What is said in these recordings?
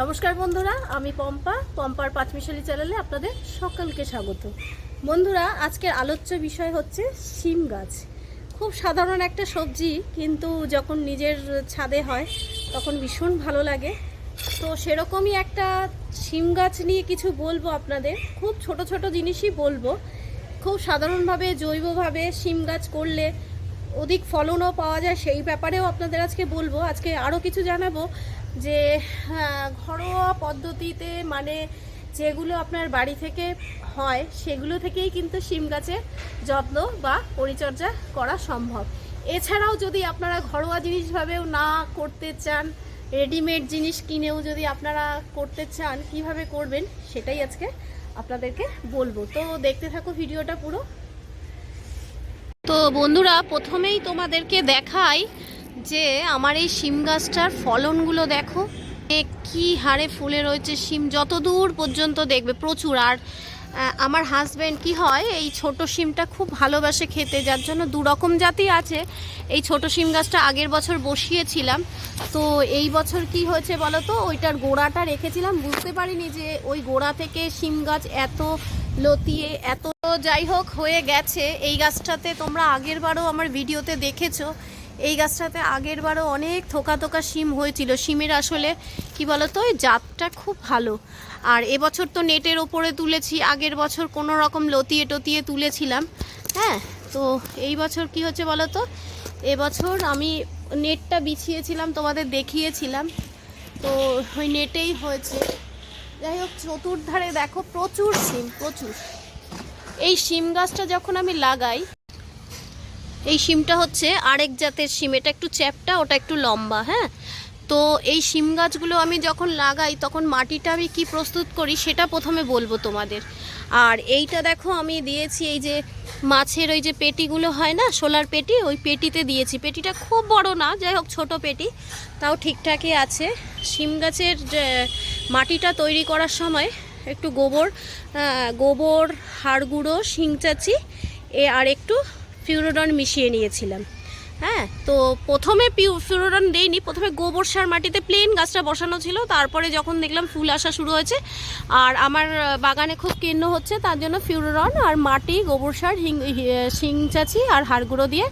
নমস্কার বন্ধুরা, আমি পম্পার পাঁচমিশালি চ্যানেলে আপনাদের সকলকে স্বাগত। বন্ধুরা, আজকের আলোচ্য বিষয় হচ্ছে শিম গাছ। খুব সাধারণ একটা সবজি, কিন্তু যখন নিজের ছাদে হয় তখন ভীষণ ভালো লাগে। তো সেরকমই একটা শিম গাছ নিয়ে কিছু বলবো আপনাদের। খুব ছোট ছোট জিনিসই বলবো। খুব সাধারণভাবে জৈবভাবে শিম গাছ করলে অধিক ফলনও পাওয়া যায়, সেই ব্যাপারেও আপনাদের আজকে বলবো। আজকে আরও কিছু জানাবো যে ঘরোয়া পদ্ধতিতে, মানে যেগুলো আপনার বাড়ি থেকে হয় সেগুলো থেকেই কিন্তু শিম গাছের যত্ন বা পরিচর্যা করা সম্ভব। এছাড়াও যদি আপনারা ঘরোয়া জিনিসভাবেও না করতে চান, রেডিমেড জিনিস কিনেও যদি আপনারা করতে চান, কিভাবে করবেন সেটাই আজকে আপনাদেরকে বলবো। তো দেখতে থাকো ভিডিওটা পুরো। তো বন্ধুরা, প্রথমেই তোমাদেরকে দেখাই যে আমার এই শিম গাছটার ফলনগুলো দেখো, কি হারে ফুলে রয়েছে শিম। যত দূর পর্যন্ত দেখবে প্রচুর। আর আমার হাজব্যান্ড কি হয়, এই ছোট শিমটা খুব ভালোবাসে খেতে, যার জন্য দু রকম জাতি আছে। এই ছোট শিম গাছটা আগের বছর বসিয়েছিলাম, তো এই বছর কি হয়েছে বলো তো, ওইটার গোড়াটা রেখেছিলাম, বুঝতে পারিনি যে ওই গোড়া থেকে শিম গাছ এত লতিয়ে এত, যাই হোক হয়ে গেছে। এই গাছটাতে তোমরা আগের বারও আমার ভিডিওতে দেখেছো, এই গাছটাতে আগের বারও অনেক থোকা থোকা শিম হয়েছিল। শিমের আসলে কি বলতো, ওই জাতটা খুব ভালো। আর এবছর তো নেটের ওপরে তুলেছি, আগের বছর কোনো রকম লতিয়ে টতিয়ে তুলেছিলাম। হ্যাঁ, তো এই বছর কি হচ্ছে বলো তো, এবছর আমি নেটটা বিছিয়েছিলাম, তোমাদের দেখিয়েছিলাম, তো ওই নেটেই হয়েছে। যাই হোক, চতুর্ধারে দেখো প্রচুর শিম, প্রচুর। এই শিম গাছটা যখন আমি লাগাই, এই শিমটা হচ্ছে আরেক জাতের শিম, এটা একটু চ্যাপ্টা, ওটা একটু লম্বা। হ্যাঁ, তো এই শিম গাছগুলো আমি যখন লাগাই তখন মাটিটা আমি কি প্রস্তুত করি সেটা প্রথমে বলবো তোমাদের। আর এইটা দেখো আমি দিয়েছি, এই যে মাছের ওই যে পেটিগুলো হয় না, সোলার পেটি, ওই পেটিতে দিয়েছি। পেটিটা খুব বড় না, যাই হোক ছোট পেটি, তাও ঠিকঠাকই আছে। শিম গাছের মাটিটা তৈরি করার সময় একটু গোবর, হাড় গুঁড়ো, শিংচাচি আর একটু ফিউরোডন মিশিয়ে নিয়েছিলাম। হ্যাঁ, তো প্রথমে ফিউরোডন দেইনি, প্রথমে গোবর সার মাটিতে প্লেন গাছটা বসানো ছিল। তারপরে যখন দেখলাম ফুল আসা শুরু হয়েছে আর আমার বাগানে খুব কীর্ণ হচ্ছে, তার জন্য ফিউরোডন আর মাটি, গোবর সার, শিংচাচি আর হাড় গুঁড়ো দিয়ে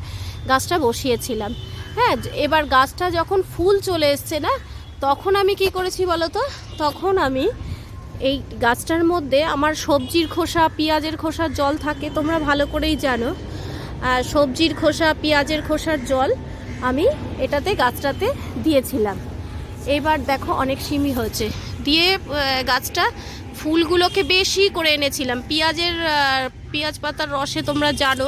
গাছটা বসিয়েছিলাম। হ্যাঁ, এবার গাছটা যখন ফুল চলে এসছে না, তখন আমি কি করেছি বলো তো, তখন আমি এই গাছটার মধ্যে আমার সবজির খোসা, পেঁয়াজের খোসার জল থাকে, তোমরা ভালো করেই জানো। সবজির খোসা, পেঁয়াজের খোসার জল আমি এটাতে গাছটাতে দিয়েছিলাম। এবার দেখো অনেক শিমই হয়েছে, দিয়ে গাছটা ফুলগুলোকে বেশি করে এনেছিলাম। পেঁয়াজ পাতার রসে তোমরা জানো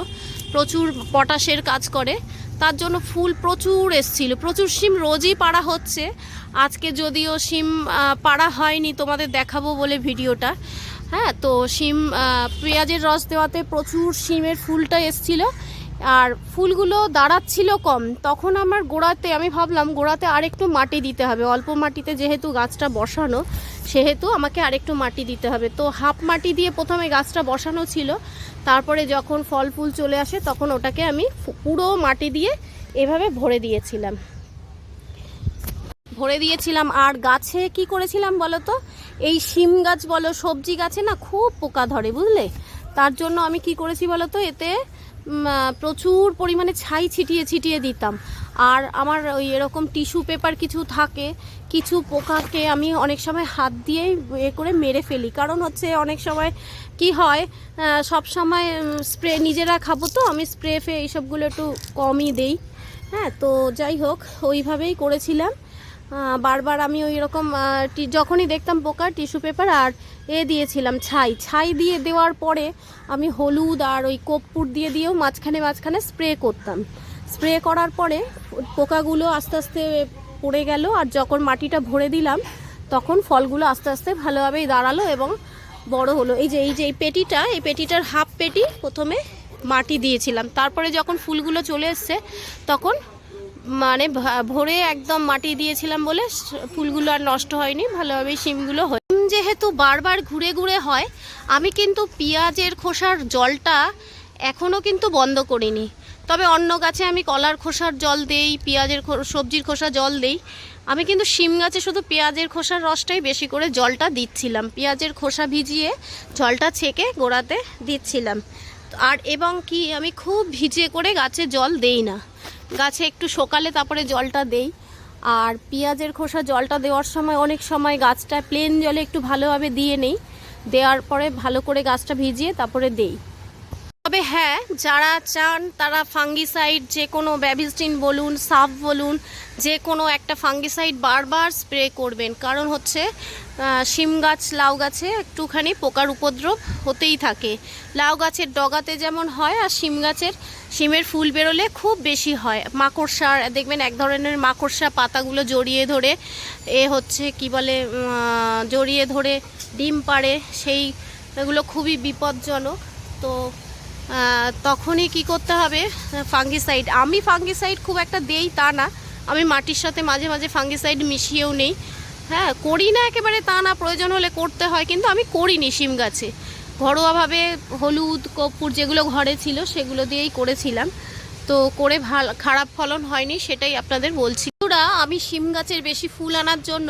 প্রচুর পটাশের কাজ করে, তার জন্য ফুল প্রচুর এসছিল। প্রচুর শিম রোজই পাড়া হচ্ছে। আজকে যদিও শিম পাড়া হয়নি, তোমাদের দেখাবো বলে ভিডিওটা। হ্যাঁ, তো শিম পেঁয়াজের রস দেওয়াতে প্রচুর শিমের ফুলটা এসছিল, আর ফুলগুলো দাঁড়াচ্ছিল কম। তখন আমার গোড়াতে আমি ভাবলাম গোড়াতে আরেকটু মাটি দিতে হবে, অল্প মাটিতে যেহেতু গাছটা বসানো, সেহেতু আমাকে আরেকটু মাটি দিতে হবে। তো হাফ মাটি দিয়ে প্রথমে গাছটা বসানো ছিল, তারপরে যখন ফল ফুল চলে আসে তখন ওটাকে আমি পুরো মাটি দিয়ে এভাবে ভরে দিয়েছিলাম। আর গাছে কি করেছিলাম বলো তো, এই শিম গাছ বলো, সবজি গাছে না খুব পোকা ধরে, বুঝলে। তার জন্য আমি কি করেছি বলো তো, এতে প্রচুর পরিমাণে ছাই ছিটিয়ে দিতাম। আর আমার ওই এরকম টিস্যু পেপার কিছু থাকে, কিছু পোকাকে আমি অনেক সময় হাত দিয়েই করে মেরে ফেলি। কারণ হচ্ছে অনেক সময় কি হয়, সব সময় স্প্রে নিজেরা খাবো, তো আমি স্প্রে এইসবগুলো একটু কমই দেই। হ্যাঁ, তো যাই হোক ওইভাবেই করেছিলাম। বারবার আমি ওই রকম যখনই দেখতাম পোকা, টিস্যু পেপার আর দিয়েছিলাম ছাই দিয়ে দেওয়ার পরে আমি হলুদ আর ওই কর্পূর দিয়েও মাঝখানে স্প্রে করতাম। স্প্রে করার পরে পোকাগুলো আস্তে আস্তে পড়ে গেল, আর যখন মাটিটা ভরে দিলাম তখন ফলগুলো আস্তে আস্তে ভালোভাবেই দাঁড়ালো এবং বড় হলো। এই যে এই পেটিটার হাফ পেটি প্রথমে মাটি দিয়েছিলাম, তারপরে যখন ফুলগুলো চলে এসছে তখন মানে ভরে একদম মাটি দিয়েছিলাম বলে ফুলগুলো আর নষ্ট হয়নি, ভালোভাবেই শিমগুলো হয়। যেহেতু বারবার ঘুরে হয়, আমি কিন্তু পেঁয়াজের খোসার জলটা এখনও কিন্তু বন্ধ করিনি। তবে অন্য গাছে আমি কলার খোসার জল দেই, সবজির খোসা জল দেই, আমি কিন্তু শিম গাছে শুধু পেঁয়াজের খোসার রসটাই বেশি করে জলটা দিচ্ছিলাম, পেঁয়াজের খোসা ভিজিয়ে জলটা ছেঁকে গোড়াতে দিচ্ছিলাম। আর এবং কি আমি খুব ভিজিয়ে করে গাছে জল দেই না, গাছে একটু সকালে তারপরে জলটা দেই। আর পেঁয়াজের খোসা জলটা দেওয়ার সময় অনেক সময় গাছটা প্লেন জলে একটু ভালোভাবে দিয়ে নেই, দেওয়ার পরে ভালো করে গাছটা ভিজিয়ে তারপরে দেই। তবে হ্যাঁ, যারা চান তারা ফাঙ্গিসাইড, যে কোনো ব্যাভিস্টিন বলুন, সাফ বলুন, যে কোনো একটা ফাঙ্গিসাইড বারবার স্প্রে করবেন। কারণ হচ্ছে শিম গাছ, লাউ গাছে একটুখানি পোকার উপদ্রব হতেই থাকে। লাউ গাছের ডগাতে যেমন হয়, আর শিমের ফুল বেরোলে খুব বেশি হয়। মাকড়সা দেখবেন, এক ধরনের মাকড়সা পাতাগুলো জড়িয়ে ধরে কি বলে, জড়িয়ে ধরে ডিম পাড়ে, এগুলো খুবই বিপজ্জনক। তো তখনই কি করতে হবে, ফাঙ্গিসাইড। আমি ফাঙ্গিসাইড খুব একটা দেই তা না, আমি মাটির সাথে মাঝে মাঝে ফাঙ্গিসাইড মিশিয়েও নেই। হ্যাঁ, করি না একেবারে তা না, প্রয়োজন হলে করতে হয়, কিন্তু আমি করিনি শিম গাছে। ঘরোয়াভাবে হলুদ কর্পূর যেগুলো ঘরে ছিল সেগুলো দিয়েই করেছিলাম, তো করে খারাপ ফলন হয়নি, সেটাই আপনাদের বলছি। আমি শিম গাছের বেশি ফুল আনার জন্য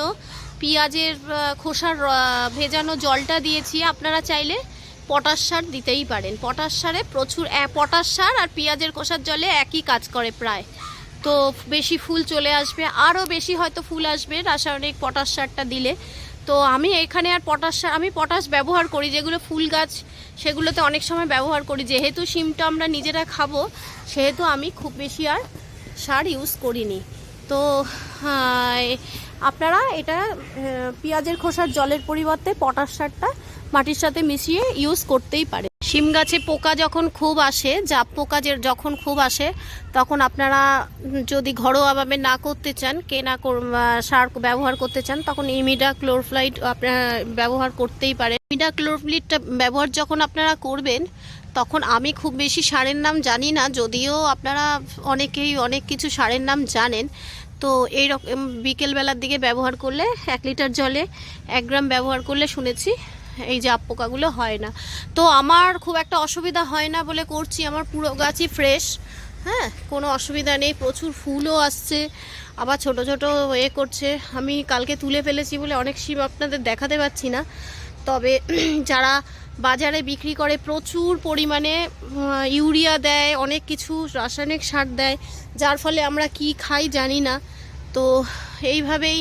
পেঁয়াজের খোসার ভেজানো জলটা দিয়েছি। আপনারা চাইলে পটাশ সার দিতেই পারেন। পটাশ সারে প্রচুর, পটাশ সার আর পেঁয়াজের খোসার জলে একই কাজ করে প্রায়, তো বেশি ফুল চলে আসবে, আরও বেশি হয়তো ফুল আসবে রাসায়নিক পটাশ সারটা দিলে। তো আমি এখানে আর আমি পটাশ ব্যবহার করি, যেগুলো ফুল গাছ সেগুলোতে অনেক সময় ব্যবহার করি। যেহেতু শিমটা আমরা নিজেরা খাবো, সেহেতু আমি খুব বেশি আর সার ইউজ করিনি। তো আপনারা এটা পেঁয়াজের খোসার জলের পরিবর্তে পটাশ সারটা মাটির সাথে মিশিয়ে ইউজ করতেই পারে। শিম গাছে পোকা যখন খুব আসে, জাপ পোকা যখন খুব আসে, তখন আপনারা যদি ঘরোয়াভাবে না করতে চান, সার ব্যবহার করতে চান, তখন ইমিডাক্লোরপ্রিড আপনারা ব্যবহার করতেই পারেন। ইমিডাক্লোরপ্রিডটা ব্যবহার যখন আপনারা করবেন, তখন আমি খুব বেশি সারের নাম জানি না, যদিও আপনারা অনেকেই অনেক কিছু সারের নাম জানেন। তো এইরকম বিকেলবেলার দিকে ব্যবহার করলে 1 লিটার জলে 1 গ্রাম ব্যবহার করলে শুনেছি এই জাপ পোকাগুলো হয় না। তো আমার খুব একটা অসুবিধা হয় না বলে করছি, আমার পুরো গাছই ফ্রেশ। হ্যাঁ, কোনো অসুবিধা নেই, প্রচুর ফুলও আসছে, আবার ছোট ছোট করছে। আমি কালকে তুলে ফেলেছি বলে অনেক শিম আপনাদের দেখাতে পাচ্ছি না। তবে যারা বাজারে বিক্রি করে প্রচুর পরিমাণে ইউরিয়া দেয়, অনেক কিছু রাসায়নিক সার দেয়, যার ফলে আমরা কি খাই জানি না। তো এইভাবেই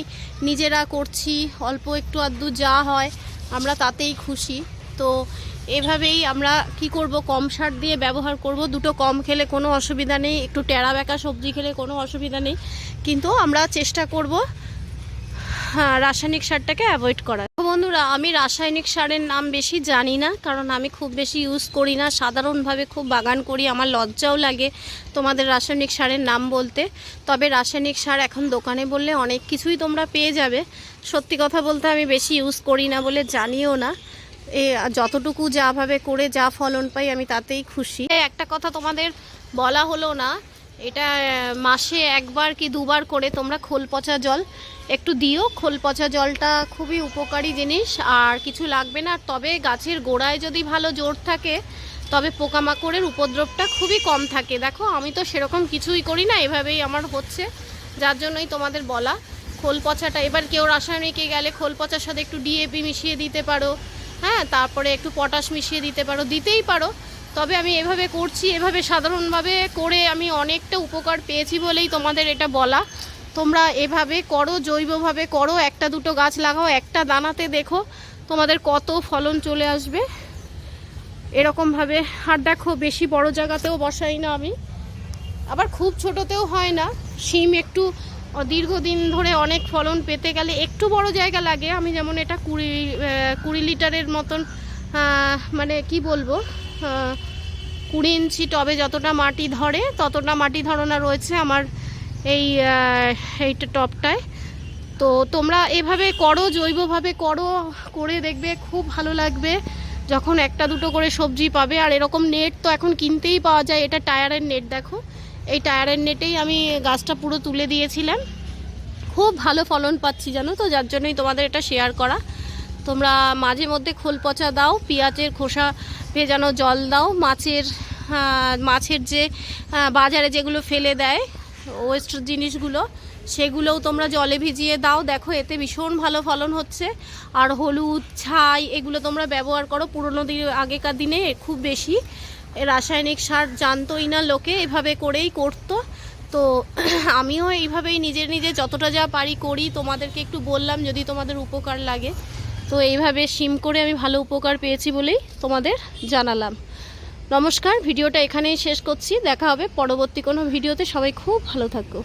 নিজেরা করছি, অল্প একটু আধটু যা হয় আমরা তাতেই খুশি। তো এভাবেই আমরা কি করব, কম সার দিয়ে ব্যবহার করব। দুটো কম খেলে কোনো অসুবিধা নেই, একটু টেরা বেঁকা সবজি খেলে কোনো অসুবিধা নেই, কিন্তু আমরা চেষ্টা করব রাসায়নিক সারটাকে অ্যাভয়েড করার। বন্ধুরা, আমি রাসায়নিক সারের নাম বেশি জানি না, কারণ আমি খুব বেশি ইউজ করি না, সাধারণভাবে খুব বাগান করি। আমার লজ্জাও লাগে তোমাদের রাসায়নিক সারের নাম বলতে। তবে রাসায়নিক সার এখন দোকানে বললে অনেক কিছুই তোমরা পেয়ে যাবে। সত্যি কথা বলতে আমি বেশি ইউজ করি না বলে জানিও না, যতটুকু যাভাবে করে যা ফলন পাই আমি তাতেই খুশি। একটা কথা তোমাদের বলা হলো না, এটা মাসে 1বার কি 2বার করে তোমরা খোল পচা জল একটু দিও। খোল পচা জলটা খুবই উপকারী জিনিস, আর কিছু লাগবে না। তবে গাছের গোড়ায় যদি ভালো জোর থাকে, তবে পোকামাকড়ের উপদ্রবটা খুবই কম থাকে। দেখো, আমি তো সেরকম কিছুই করি না, এভাবেই আমার হচ্ছে, যার জন্যই তোমাদের বলা। খোল পচাটা, এবার কেউ রাসায়নিকে গেলে খোল পচার সাথে একটু ডিএপি মিশিয়ে দিতে পারো, হ্যাঁ, তারপরে একটু পটাশ মিশিয়ে দিতে পারো, দিতেই পারো। তবে আমি এভাবে করছি, এভাবে সাধারণভাবে করে আমি অনেকটা উপকার পেয়েছি বলেই তোমাদের এটা বলা। তোমরা এভাবে করো, জৈবভাবে করো, 1-2 গাছ লাগাও, একটা দানাতে দেখো তোমাদের কত ফলন চলে আসবে এরকমভাবে। আর দেখো, বেশি বড় জায়গাতেও বসাই না আমি, আবার খুব ছোটতেও হয় না। শিম একটু দীর্ঘদিন ধরে অনেক ফলন পেতে গেলে একটু বড় জায়গা লাগে। আমি যেমন এটা 20 লিটারের মতন, মানে কি বলবো, 20 ইঞ্চি টবে যতটা মাটি ধরে ততটা মাটি ধরানো রয়েছে আমার এইটা টবটায়। তো তোমরা এভাবে করো, জৈবভাবে করো, করে দেখবে খুব ভালো লাগবে যখন 1-2 করে সবজি পাবে। আর এরকম নেট তো এখন কিনতেই পাওয়া যায়, এটা টায়ারের নেট। দেখো, এই টায়ারের নেটেই আমি গাছটা পুরো তুলে দিয়েছিলাম, খুব ভালো ফলন পাচ্ছি জানো তো, যার জন্যই তোমাদের এটা শেয়ার করা। তোমরা মাঝে মধ্যে খোল পচা দাও, পেঁয়াজের খোসা ভেজানো জল দাও, মাছের যে বাজারে যেগুলো ফেলে দেয় ওয়েস্ট জিনিসগুলো, সেগুলোও তোমরা জলে ভিজিয়ে দাও, দেখো এতে ভীষণ ভালো ফলন হচ্ছে। আর হলুদ, ছাই এগুলো তোমরা ব্যবহার করো। পুরোনো আগেকার দিনে খুব বেশি রাসায়নিক সার জানতোই না লোকে, এভাবে করেই করতো। তো আমিও এইভাবেই নিজে যতটা যা পারি করি, তোমাদেরকে একটু বললাম যদি তোমাদের উপকার লাগে। তো এইভাবে শিম করে আমি ভালো উপকার পেয়েছি বলেই তোমাদের জানালাম। নমস্কার, ভিডিওটা এখানেই শেষ করছি। দেখা হবে পরবর্তী কোনো ভিডিওতে। সবাই খুব ভালো থাকো।